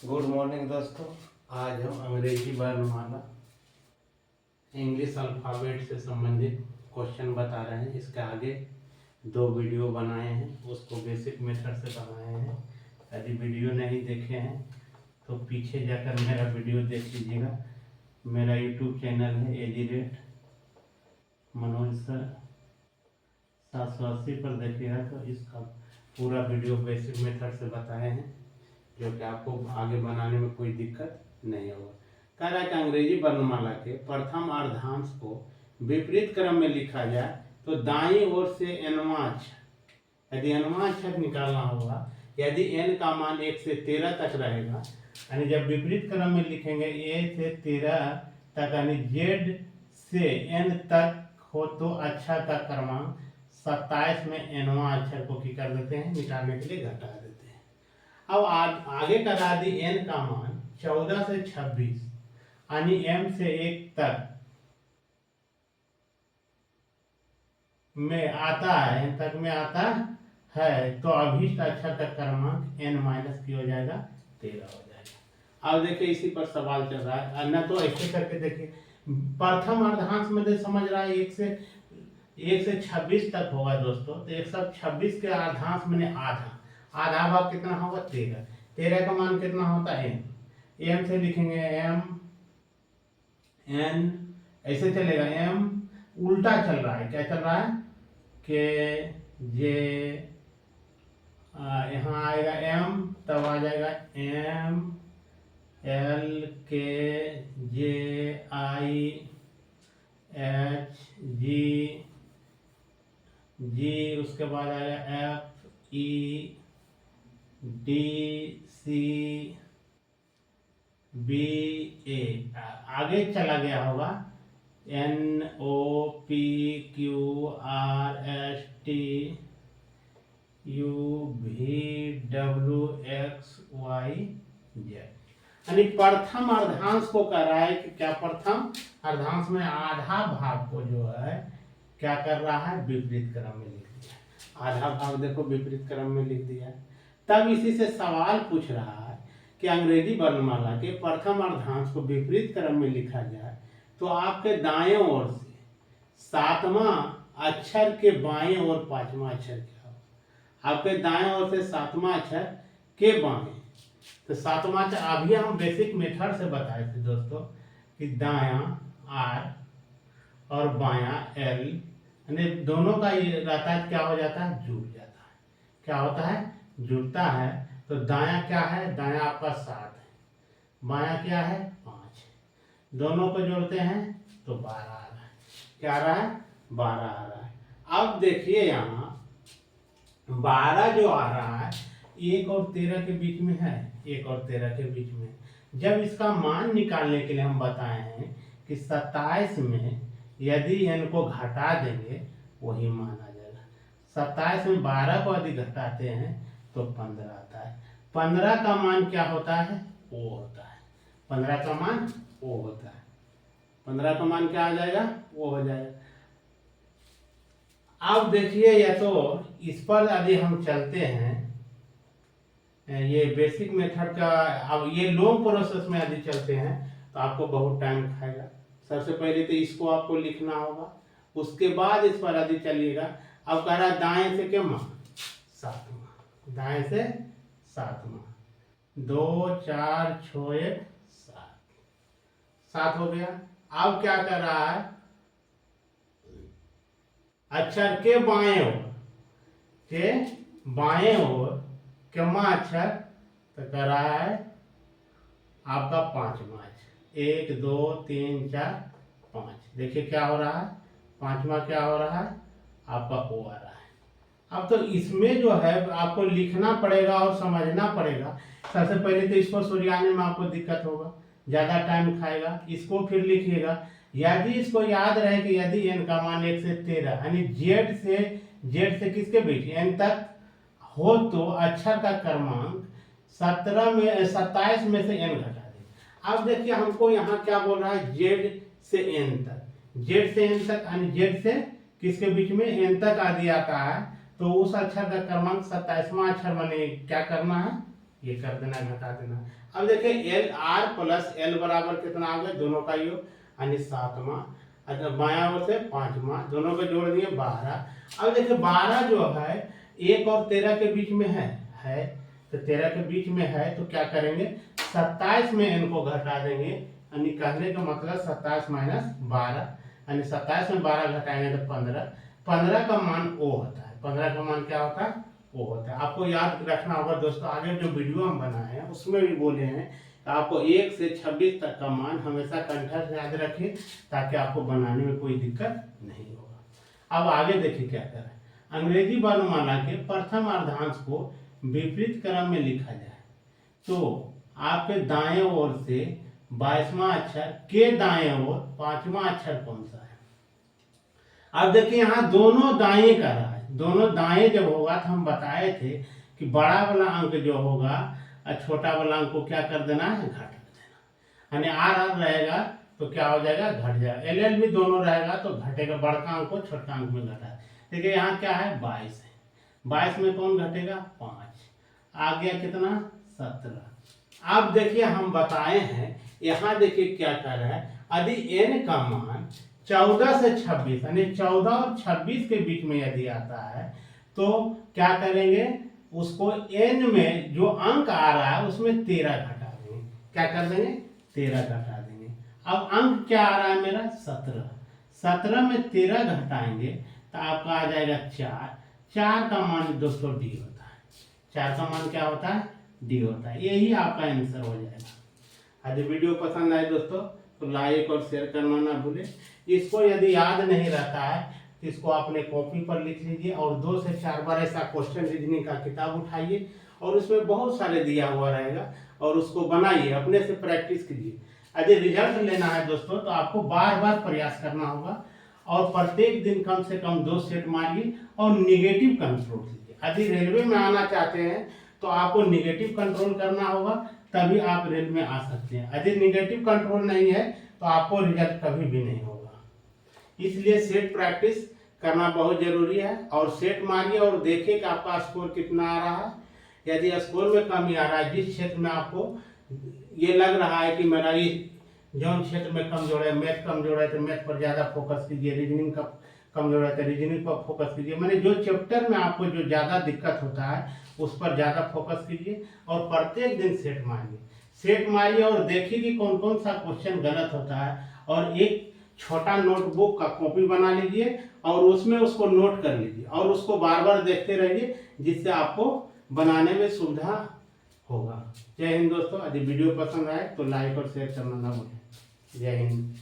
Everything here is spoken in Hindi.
गुड मॉर्निंग दोस्तों। आज हम अंग्रेजी वर्णमाला इंग्लिश अल्फ़ाबेट से संबंधित क्वेश्चन बता रहे हैं। इसके आगे 2 वीडियो बनाए हैं, उसको बेसिक मेथड से बनाए हैं। यदि वीडियो नहीं देखे हैं तो पीछे जाकर मेरा वीडियो देख लीजिएगा। मेरा यूट्यूब चैनल है मनोज सर 780 पर देखिएगा तो इसका पूरा वीडियो बेसिक मेथड से बताए हैं, जो कि आपको आगे बनाने में कोई दिक्कत नहीं होगा। कह रहा है कि अंग्रेजी वर्णमाला के प्रथम अर्धांश को विपरीत क्रम में लिखा जाए तो दाईं ओर से nवां अक्षर, यदि nवां अक्षर निकालना होगा, यदि n का मान 1 से 13 तक रहेगा, यानी जब विपरीत क्रम में लिखेंगे a से 13 तक, यानी z से n तक हो तो अक्षर का क्रमांक 27 में nवां अक्षर को क्या कर देते हैं, मिटाने के लिए घटा देते हैं। अब आगे करा दी n का मान 14 से 26 यानी m से 1 तक में आता है, n तक में आता है, तो अभीष्ट अक्षर का क्रमांक n माइनस की हो जाएगा 13 हो जाएगा। अब देखिए इसी पर सवाल चल रहा है, अन्य तो ऐसे करके देखिए प्रथम अर्धांश में समझ रहा है 1 से 26 तक होगा दोस्तों, तो 126 के अर्धांश में आधा भाग कितना होगा 13 का मान कितना होता है m से लिखेंगे m n, ऐसे चलेगा m उल्टा चल रहा है, क्या चल रहा है कि जे यहाँ आएगा m, तब आ जाएगा m l k j i h g, उसके बाद आएगा f e d c b a, आगे चला गया होगा n o p q r s t u v w x y z, यानी प्रथम अर्धांश को कह रहा है कि क्या प्रथम अर्धांश में आधा भाग को जो है क्या कर रहा है, विपरीत क्रम में लिख दिया। आधा भाग देखो विपरीत क्रम में लिख दिया। तब इसी से सवाल पूछ रहा है कि अंग्रेजी वर्णमाला के प्रथम अर्धांश को विपरीत क्रम में लिखा जाए तो आपके दाएं ओर से 7वां अक्षर के बाएं ओर 5वां अक्षर क्या हो, आपके दाएं ओर से 7वां अक्षर के बाएं, तो 7वां अक्षर अभी हम बेसिक मेथड से बताए थे दोस्तों कि दायां R और बायां L, यानी दोनों का ये रहता है, क्या हो जाता है, जुड़ जाता है। क्या होता है, जुड़ता है। तो दायां क्या है, दायां आपका 7 है, बायां क्या है 5, दोनों को जोड़ते हैं तो 12 आ रहा है। क्या आ रहा है, 12 आ रहा है। अब देखिए यहाँ 12 जो आ रहा है 1 और 13 के बीच में है, 1 और 13 के बीच में। जब इसका मान निकालने के लिए हम बताए हैं कि 27 में यदि n को घटा देंगे वही मान आ जाएगा। 27 में 12 को यदि घटाते हैं तो 15 आता है। 15 का मान क्या होता है, O होता है। 15 का मान O होता है। 15 का मान क्या आ जाएगा, O हो जाएगा। अब देखिए या तो इस पर यदि हम चलते हैं, ये बेसिक मेथड का, अब ये लॉन्ग प्रोसेस में यदि चलते हैं तो आपको बहुत टाइम खाएगा। सबसे पहले तो इसको आपको लिखना होगा, उसके बाद इस पर यदि चलिएगा। अब कह रहा है दाएं से क्या मान 7वां, दाएं से 7वां, 2 4 6 1 7 हो गया। अब क्या कर रहा है, अक्षर के बाएं ओर क्यों अक्षर, तो कर रहा है आपका 5वां अक्षर, 1 2 3 4 5। देखिए क्या हो रहा है, 5वां क्या हो रहा है, आपका O आ रहा है। अब तो इसमें जो है आपको लिखना पड़ेगा और समझना पड़ेगा। सबसे पहले तो इसको सुलझाने में आपको दिक्कत होगा, ज़्यादा टाइम खाएगा। इसको फिर लिखिएगा। यदि इसको याद रहे कि यदि n का मान 1 से 13 यानी z से किसके बीच n तक हो तो अक्षर का क्रमांक 27 में से n घटा दें। अब देखिए हमको यहाँ क्या बोल रहा है, z से n तक, z से n तक यानी z से किसके बीच में n तक आदि आता है, तो उस अक्षर का क्रमांक 27वां अक्षर बने क्या करना है, ये कर देना, घटा देना। अब देखिए एल आर प्लस एल बराबर कितना आ गया, दोनों का योग यानी 7वां, अच्छा बायां ओर से 5वां, दोनों को जोड़ दिए 12। अब देखिए 12 जो है 1 और 13 के बीच में है तो 13 के बीच में है तो क्या करेंगे 27 में इनको घटा देंगे, यानी कहने का मतलब 27 माइनस 12, यानी 27 में 12 घटाएंगे तो 15, 15 का मान ओ होता है, 15 का मान क्या होता है वो होता है। आपको याद रखना होगा दोस्तों, आगे जो वीडियो हम बनाए हैं उसमें भी बोले हैं कि आपको 1 से 26 तक का मान हमेशा कंठस्थ याद रखिए ताकि आपको बनाने में कोई दिक्कत नहीं होगा। अब आगे देखिए क्या कर रहे हैं, अंग्रेजी वर्णमाला के प्रथम अर्धांश को विपरीत क्रम में लिखा जाए तो आपके दाएं ओर से 22वां अक्षर के दाएं ओर 5वां अक्षर कौन सा है। अब देखिए यहाँ दोनों दाएं कर रहा है, दोनों दाएं जब होगा तो हम बताए थे कि बड़ा वाला अंक जो होगा और छोटा वाला अंक को क्या कर देना है, घटा देना, यानी आर आर रहेगा तो क्या हो जाएगा, घट जाएगा, एल एल भी दोनों रहेगा तो घटेगा, बड़का अंक को छोटा अंक में घटा। देखिए यहाँ क्या है 22 है, 22 में कौन घटेगा 5, आ गया कितना 17। अब देखिए हम बताए हैं यहाँ देखिए क्या कर रहा है, यदि एन का मान 14 से 26 यानी 14 और 26 के बीच में यदि आता है तो क्या करेंगे, उसको एन में जो अंक आ रहा है उसमें 13 घटा देंगे, क्या कर देंगे 13 घटा देंगे। अब अंक क्या आ रहा है मेरा 17, 17 में 13 घटाएंगे तो आपका आ जाएगा 4, 4 का मान दोस्तों डी होता है, 4 का मान क्या होता है डी होता है, यही आपका आंसर हो जाएगा। यदि वीडियो पसंद आए दोस्तों तो लाइक और शेयर करना ना भूलें। इसको यदि याद नहीं रहता है तो इसको अपने कॉपी पर लिख लीजिए और 2 से 4 बार ऐसा क्वेश्चन रीजनिंग का किताब उठाइए और उसमें बहुत सारे दिया हुआ रहेगा और उसको बनाइए, अपने से प्रैक्टिस कीजिए। यदि रिजल्ट लेना है दोस्तों तो आपको बार बार प्रयास करना होगा और प्रत्येक दिन कम से कम 2 सेट मारिए और निगेटिव कंट्रोल कीजिए। यदि रेलवे में आना चाहते हैं तो आपको निगेटिव कंट्रोल करना होगा, तभी आप रेल में आ सकते हैं। यदि निगेटिव कंट्रोल नहीं है तो आपको रिजल्ट कभी भी नहीं होगा। इसलिए सेट प्रैक्टिस करना बहुत जरूरी है और सेट मारिए और देखिए कि आपका स्कोर कितना आ रहा है। यदि स्कोर में कमी आ रहा है, जिस क्षेत्र में आपको ये लग रहा है कि मेरा ये जौन क्षेत्र में कमजोर है, मैथ कमजोर है तो मैथ पर ज़्यादा फोकस कीजिए, रीजनिंग का कमजोर है तो रीजनिंग पर फोकस कीजिए, मैंने जो चैप्टर में आपको जो ज़्यादा दिक्कत होता है उस पर ज़्यादा फोकस कीजिए और प्रत्येक दिन सेट मारिए, सेट मारिए और देखिए कि कौन कौन सा क्वेश्चन गलत होता है और एक छोटा नोटबुक का कॉपी बना लीजिए और उसमें उसको नोट कर लीजिए और उसको बार बार देखते रहिए जिससे आपको बनाने में सुविधा होगा। जय हिंद दोस्तों, यदि वीडियो पसंद आए तो लाइक और शेयर करना ना भूलें। जय हिंद।